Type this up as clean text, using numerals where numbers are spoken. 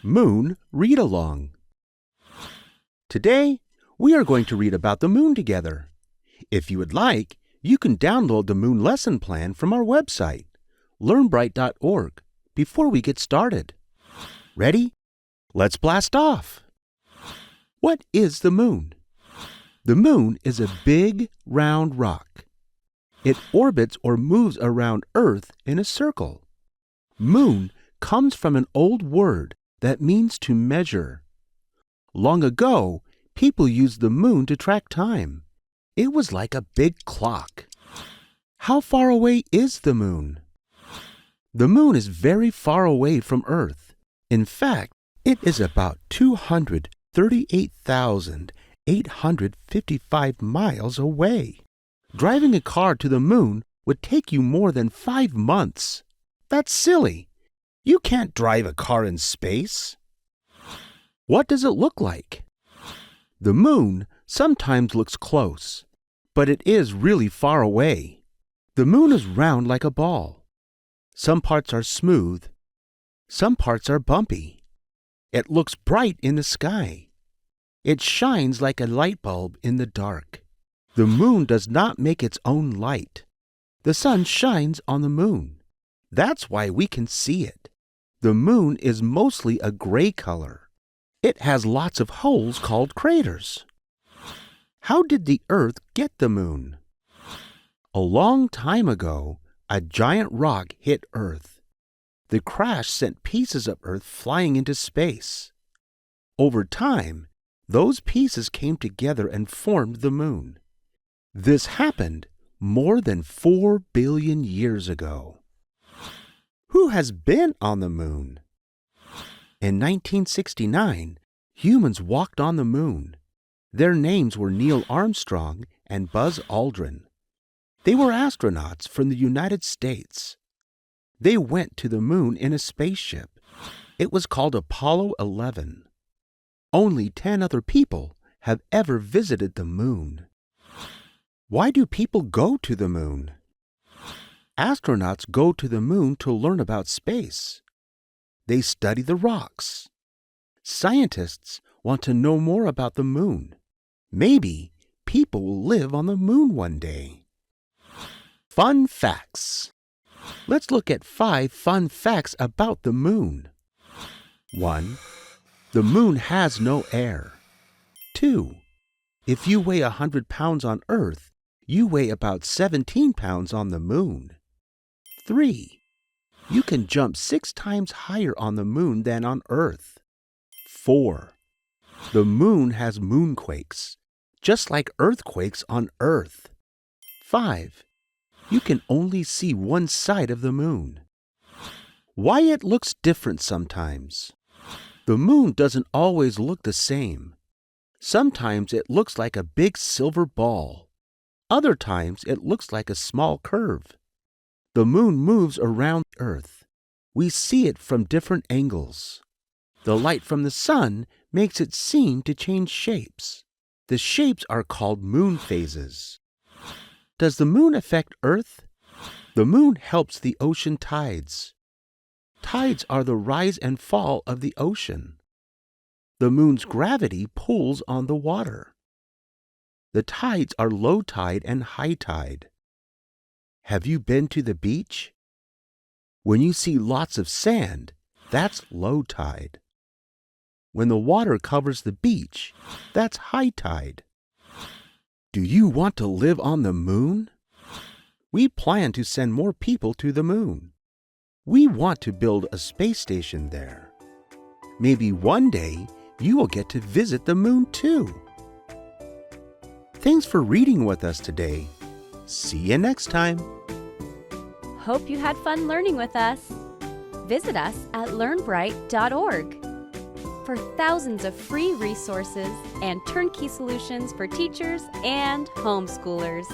Moon Read-Along. Today, we are going to read about the moon together. If you would like, you can download the moon lesson plan from our website, learnbright.org, before we get started. Ready? Let's blast off! What is the moon? The moon is a big, round rock. It orbits or moves around Earth in a circle. Moon comes from an old word that means to measure. Long ago, people used the moon to track time. It was like a big clock. How far away is the moon? The moon is very far away from Earth. In fact, it is about 238,855 miles away. Driving a car to the moon would take you more than 5 months. That's silly. You can't drive a car in space. What does it look like? The moon sometimes looks close, but it is really far away. The moon is round like a ball. Some parts are smooth. Some parts are bumpy. It looks bright in the sky. It shines like a light bulb in the dark. The moon does not make its own light. The sun shines on the moon. That's why we can see it. The moon is mostly a gray color. It has lots of holes called craters. How did the Earth get the moon? A long time ago, a giant rock hit Earth. The crash sent pieces of Earth flying into space. Over time, those pieces came together and formed the moon. This happened more than 4 billion years ago. Who has been on the moon? In 1969, humans walked on the moon. Their names were Neil Armstrong and Buzz Aldrin. They were astronauts from the United States. They went to the moon in a spaceship. It was called Apollo 11. Only 10 other people have ever visited the moon. Why do people go to the moon? Astronauts go to the moon to learn about space. They study the rocks. Scientists want to know more about the moon. Maybe people will live on the moon one day. Fun facts. Let's look at 5 fun facts about the moon. 1. The moon has no air. 2. If you weigh 100 pounds on Earth, you weigh about 17 pounds on the moon. 3. You can jump 6 times higher on the moon than on Earth. 4. The moon has moonquakes, just like earthquakes on Earth. 5. You can only see one side of the moon. Why it looks different sometimes. The moon doesn't always look the same. Sometimes it looks like a big silver ball. Other times it looks like a small curve. The moon moves around Earth. We see it from different angles. The light from the sun makes it seem to change shapes. The shapes are called moon phases. Does the moon affect Earth? The moon helps the ocean tides. Tides are the rise and fall of the ocean. The moon's gravity pulls on the water. The tides are low tide and high tide. Have you been to the beach? When you see lots of sand, that's low tide. When the water covers the beach, that's high tide. Do you want to live on the moon? We plan to send more people to the moon. We want to build a space station there. Maybe one day you will get to visit the moon too. Thanks for reading with us today. See you next time. Hope you had fun learning with us. Visit us at learnbright.org for thousands of free resources and turnkey solutions for teachers and homeschoolers.